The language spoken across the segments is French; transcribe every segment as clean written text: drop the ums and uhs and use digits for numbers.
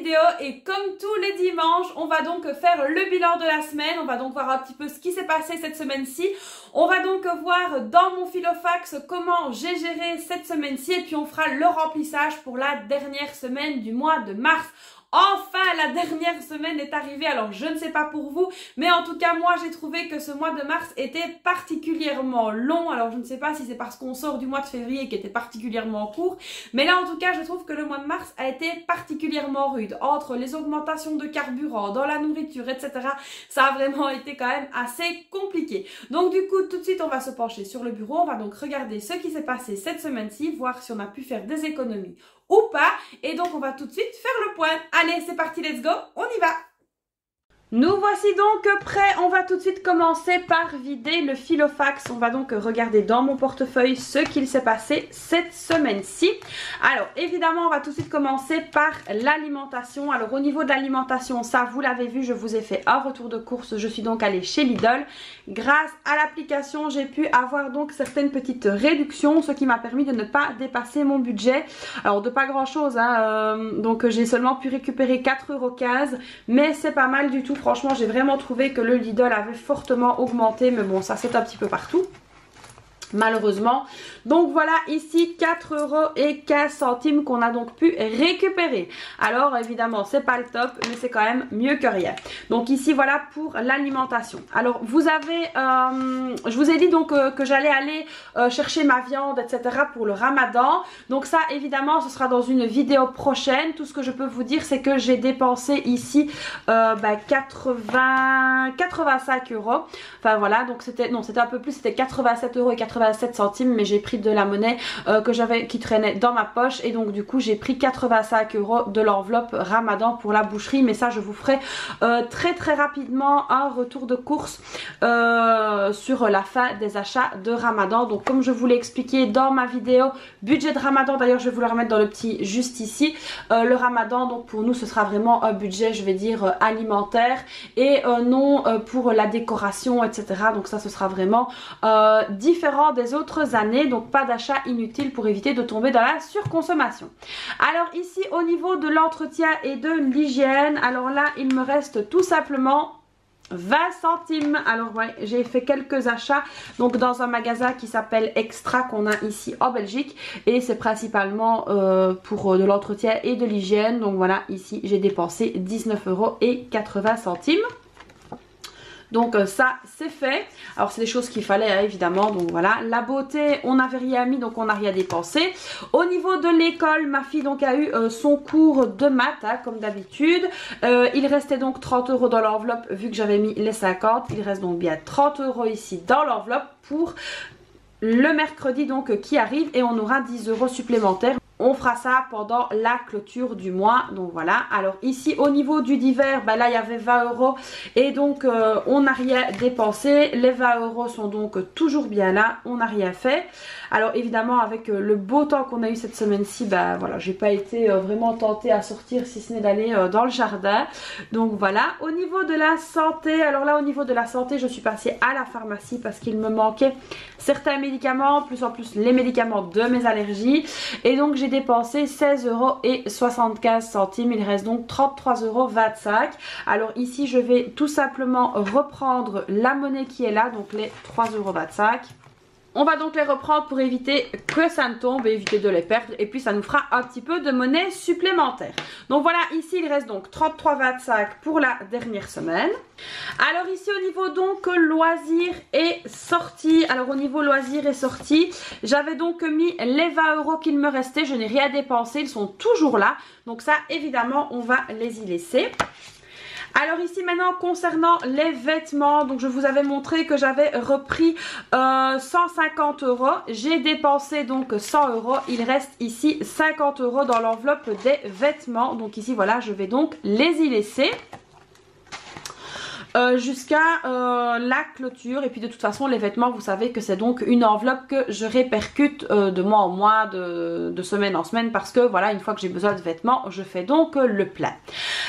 vidéo et comme tous les dimanches, on va donc faire le bilan de la semaine. On va donc voir un petit peu ce qui s'est passé cette semaine-ci. On va donc voir dans mon Filofax comment j'ai géré cette semaine-ci et puis on fera le remplissage pour la dernière semaine du mois de mars. Enfin, la dernière semaine est arrivée, alors je ne sais pas pour vous, mais en tout cas, moi, j'ai trouvé que ce mois de mars était particulièrement long. Alors, je ne sais pas si c'est parce qu'on sort du mois de février qui était particulièrement court, mais là, en tout cas, je trouve que le mois de mars a été particulièrement rude. Entre les augmentations de carburant, dans la nourriture, etc., ça a vraiment été quand même assez compliqué. Donc, du coup, tout de suite, on va se pencher sur le bureau. On va donc regarder ce qui s'est passé cette semaine-ci, voir si on a pu faire des économies ou pas. Et donc, on va tout de suite faire le point. Allez, c'est parti, let's go, on y va! Nous voici donc prêts, on va tout de suite commencer par vider le Filofax. On va donc regarder dans mon portefeuille ce qu'il s'est passé cette semaine-ci. Alors évidemment on va tout de suite commencer par l'alimentation. Alors au niveau de l'alimentation, ça vous l'avez vu, je vous ai fait un retour de course. Je suis donc allée chez Lidl. Grâce à l'application, j'ai pu avoir donc certaines petites réductions, ce qui m'a permis de ne pas dépasser mon budget. Alors de pas grand chose, hein, donc j'ai seulement pu récupérer 4,15 €, mais c'est pas mal du tout. Franchement, j'ai vraiment trouvé que le Lidl avait fortement augmenté, mais bon, ça c'est un petit peu partout, malheureusement. Donc voilà, ici 4,15 € qu'on a donc pu récupérer. Alors évidemment c'est pas le top, mais c'est quand même mieux que rien. Donc ici voilà pour l'alimentation. Alors vous avez, je vous ai dit donc que j'allais aller chercher ma viande, etc. pour le ramadan. Donc ça évidemment ce sera dans une vidéo prochaine. Tout ce que je peux vous dire c'est que j'ai dépensé ici 85 €. Enfin voilà, donc c'était, non c'était un peu plus, c'était 87,87 €, mais j'ai pris de la monnaie que j'avais, qui traînait dans ma poche, et donc du coup j'ai pris 85 € de l'enveloppe ramadan pour la boucherie. Mais ça je vous ferai très rapidement un retour de course sur la fin des achats de ramadan. Donc comme je vous l'ai expliqué dans ma vidéo budget de ramadan, d'ailleurs je vais vous le remettre dans le petit juste ici, le ramadan donc pour nous ce sera vraiment un budget, je vais dire alimentaire, et non pour la décoration, etc. Donc ça ce sera vraiment différent des autres années, donc pas d'achat inutile pour éviter de tomber dans la surconsommation. Alors ici au niveau de l'entretien et de l'hygiène, alors là il me reste tout simplement 20 centimes. Alors ouais, j'ai fait quelques achats donc dans un magasin qui s'appelle Extra, qu'on a ici en Belgique, et c'est principalement pour de l'entretien et de l'hygiène. Donc voilà, ici j'ai dépensé 19,80 €. Donc ça c'est fait. Alors c'est des choses qu'il fallait hein, évidemment. Donc voilà, la beauté on n'avait rien mis, donc on n'a rien dépensé. Au niveau de l'école, ma fille donc a eu son cours de maths hein, comme d'habitude. Il restait donc 30 € dans l'enveloppe vu que j'avais mis les 50. Il reste donc bien 30 € ici dans l'enveloppe pour le mercredi donc qui arrive, et on aura 10 € supplémentaires. On fera ça pendant la clôture du mois. Donc voilà. Alors ici au niveau du divers, bah là il y avait 20 € et donc on n'a rien dépensé. Les 20 € sont donc toujours bien là. On n'a rien fait. Alors évidemment avec le beau temps qu'on a eu cette semaine-ci, bah voilà, j'ai pas été vraiment tentée à sortir si ce n'est d'aller dans le jardin. Donc voilà. Au niveau de la santé, alors là au niveau de la santé, je suis passée à la pharmacie parce qu'il me manquait certains médicaments, plus en plus les médicaments de mes allergies, et donc j'ai dépensé 16,75 €. Il reste donc 33,25 €. Alors ici je vais tout simplement reprendre la monnaie qui est là, donc les 3,25 €. On va donc les reprendre pour éviter que ça ne tombe et éviter de les perdre, et puis ça nous fera un petit peu de monnaie supplémentaire. Donc voilà, ici il reste donc 33,25 € pour la dernière semaine. Alors ici au niveau donc loisirs et sorties, alors au niveau loisirs et sorties, j'avais donc mis les 20 € qu'il me restait, je n'ai rien dépensé, ils sont toujours là, donc ça évidemment on va les y laisser. Alors ici maintenant concernant les vêtements, donc je vous avais montré que j'avais repris 150 €. J'ai dépensé donc 100 €. Il reste ici 50 € dans l'enveloppe des vêtements. Donc ici voilà, je vais donc les y laisser jusqu'à la clôture. Et puis de toute façon les vêtements, vous savez que c'est donc une enveloppe que je répercute de mois en mois, de semaine en semaine, parce que voilà, une fois que j'ai besoin de vêtements, je fais donc le plein.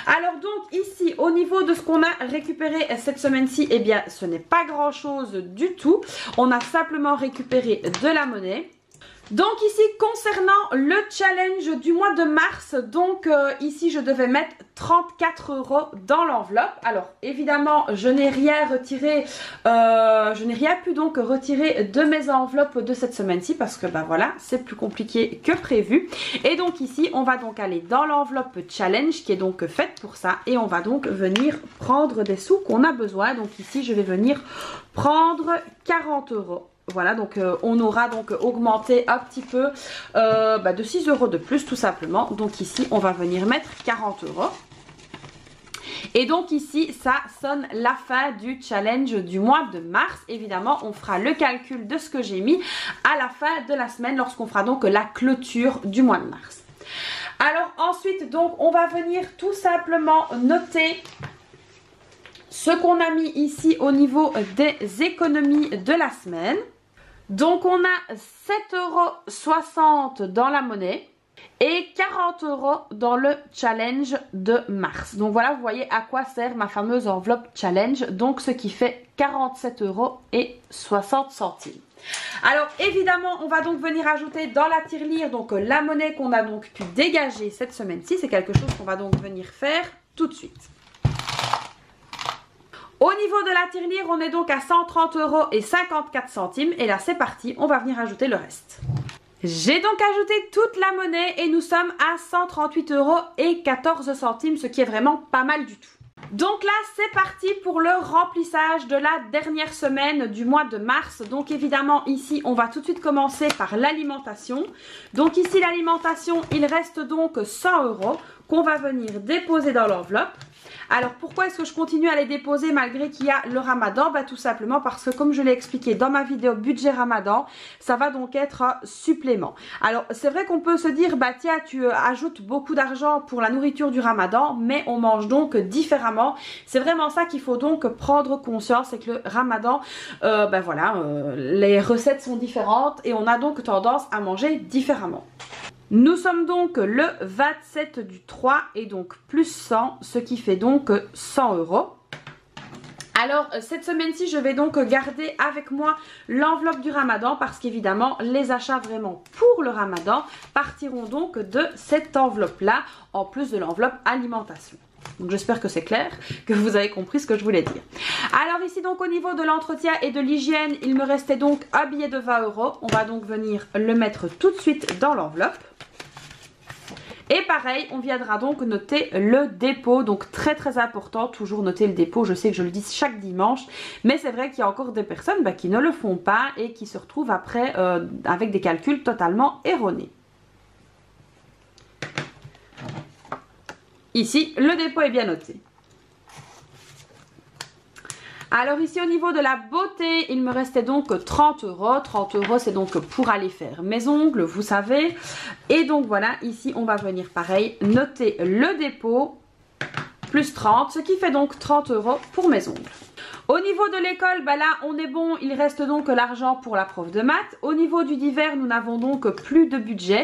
Alors donc ici au niveau de ce qu'on a récupéré cette semaine-ci, eh bien ce n'est pas grand chose du tout. On a simplement récupéré de la monnaie. Donc ici, concernant le challenge du mois de mars, donc ici je devais mettre 34 € dans l'enveloppe. Alors évidemment, je n'ai rien retiré, je n'ai rien pu donc retirer de mes enveloppes de cette semaine-ci parce que bah voilà, c'est plus compliqué que prévu. Et donc ici, on va donc aller dans l'enveloppe challenge qui est donc faite pour ça et on va donc venir prendre des sous qu'on a besoin. Donc ici, je vais venir prendre 40 €. Voilà, donc on aura donc augmenté un petit peu de 6 € de plus tout simplement. Donc ici, on va venir mettre 40 €. Et donc ici, ça sonne la fin du challenge du mois de mars. Évidemment, on fera le calcul de ce que j'ai mis à la fin de la semaine lorsqu'on fera donc la clôture du mois de mars. Alors ensuite, donc on va venir tout simplement noter ce qu'on a mis ici au niveau des économies de la semaine. Donc on a 7,60 € dans la monnaie et 40 € dans le challenge de mars. Donc voilà, vous voyez à quoi sert ma fameuse enveloppe challenge. Donc ce qui fait 47,60 €. Alors évidemment, on va donc venir ajouter dans la tirelire donc la monnaie qu'on a donc pu dégager cette semaine-ci. C'est quelque chose qu'on va donc venir faire tout de suite. Au niveau de la tirelire, on est donc à 130,54 € et là c'est parti, on va venir ajouter le reste. J'ai donc ajouté toute la monnaie et nous sommes à 138,14 €, ce qui est vraiment pas mal du tout. Donc là c'est parti pour le remplissage de la dernière semaine du mois de mars. Donc évidemment ici on va tout de suite commencer par l'alimentation. Donc ici l'alimentation, il reste donc 100 € qu'on va venir déposer dans l'enveloppe. Alors pourquoi est-ce que je continue à les déposer malgré qu'il y a le ramadan? Bah tout simplement parce que comme je l'ai expliqué dans ma vidéo budget ramadan, ça va donc être un supplément. Alors c'est vrai qu'on peut se dire bah tiens tu ajoutes beaucoup d'argent pour la nourriture du ramadan, mais on mange donc différemment. C'est vraiment ça qu'il faut donc prendre conscience, c'est que le ramadan, les recettes sont différentes et on a donc tendance à manger différemment. Nous sommes donc le 27 du 3 et donc plus 100, ce qui fait donc 100 €. Alors cette semaine-ci, je vais donc garder avec moi l'enveloppe du ramadan parce qu'évidemment, les achats vraiment pour le ramadan partiront donc de cette enveloppe-là, en plus de l'enveloppe alimentation. Donc j'espère que c'est clair, que vous avez compris ce que je voulais dire. Alors ici donc au niveau de l'entretien et de l'hygiène, il me restait donc un billet de 20 €. On va donc venir le mettre tout de suite dans l'enveloppe. Et pareil, on viendra donc noter le dépôt, donc très important, toujours noter le dépôt, je sais que je le dis chaque dimanche, mais c'est vrai qu'il y a encore des personnes qui ne le font pas et qui se retrouvent après avec des calculs totalement erronés. Ici, le dépôt est bien noté. Alors ici au niveau de la beauté, il me restait donc 30 €. 30 € c'est donc pour aller faire mes ongles, vous savez. Et donc voilà, ici on va venir pareil, noter le dépôt plus 30, ce qui fait donc 30 € pour mes ongles. Au niveau de l'école, bah là on est bon, il reste donc l'argent pour la prof de maths. Au niveau du divers, nous n'avons donc plus de budget.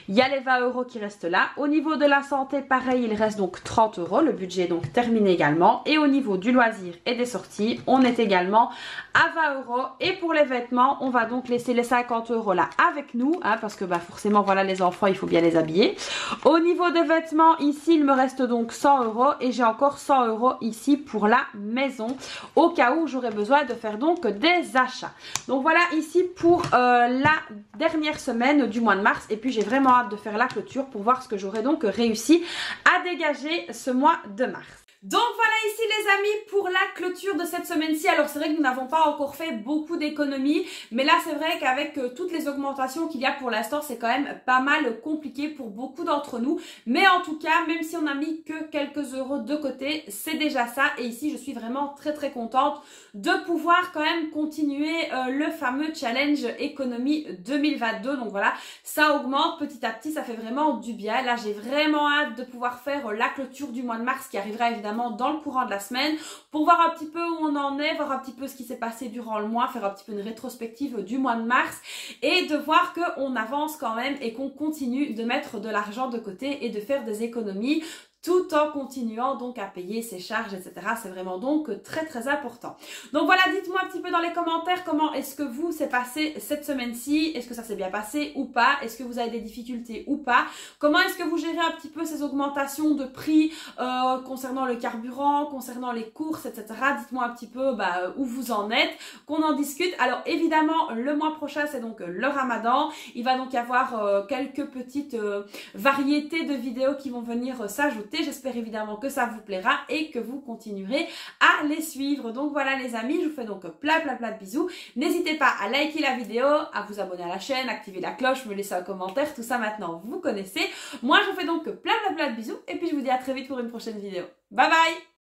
Il y a les 20 € qui restent là. Au niveau de la santé, pareil, il reste donc 30 €. Le budget est donc terminé également. Et au niveau du loisir et des sorties, on est également à 20 €. Et pour les vêtements, on va donc laisser les 50 € là avec nous, hein, parce que bah forcément, voilà, les enfants, il faut bien les habiller. Au niveau des vêtements, ici, il me reste donc 100 € et j'ai encore 100 € ici pour la maison, au cas où j'aurais besoin de faire donc des achats. Donc voilà ici pour la dernière semaine du mois de mars, et puis j'ai vraiment hâte de faire la clôture pour voir ce que j'aurais donc réussi à dégager ce mois de mars. Donc voilà ici les amis pour la clôture de cette semaine-ci. Alors c'est vrai que nous n'avons pas encore fait beaucoup d'économies, mais là c'est vrai qu'avec toutes les augmentations qu'il y a pour l'instant, c'est quand même pas mal compliqué pour beaucoup d'entre nous. Mais en tout cas, même si on a mis que quelques euros de côté, c'est déjà ça. Et ici je suis vraiment très contente de pouvoir quand même continuer le fameux challenge économie 2022. Donc voilà, ça augmente petit à petit, ça fait vraiment du bien. Là j'ai vraiment hâte de pouvoir faire la clôture du mois de mars qui arrivera évidemment dans le courant de la semaine pour voir un petit peu où on en est, voir un petit peu ce qui s'est passé durant le mois, faire un petit peu une rétrospective du mois de mars et de voir qu'on avance quand même et qu'on continue de mettre de l'argent de côté et de faire des économies tout en continuant donc à payer ses charges, etc. C'est vraiment donc très très important. Donc voilà, dites-moi un petit peu dans les commentaires comment est-ce que vous s'est passé cette semaine-ci, est-ce que ça s'est bien passé ou pas, est-ce que vous avez des difficultés ou pas, comment est-ce que vous gérez un petit peu ces augmentations de prix concernant le carburant, concernant les courses, etc. Dites-moi un petit peu où vous en êtes, qu'on en discute. Alors évidemment, le mois prochain, c'est donc le Ramadan. Il va donc y avoir quelques petites variétés de vidéos qui vont venir s'ajouter. J'espère évidemment que ça vous plaira et que vous continuerez à les suivre. Donc voilà les amis, je vous fais donc plein de bisous. N'hésitez pas à liker la vidéo, à vous abonner à la chaîne, activer la cloche, me laisser un commentaire, tout ça maintenant vous connaissez. Moi je vous fais donc plein de bisous et puis je vous dis à très vite pour une prochaine vidéo. Bye bye!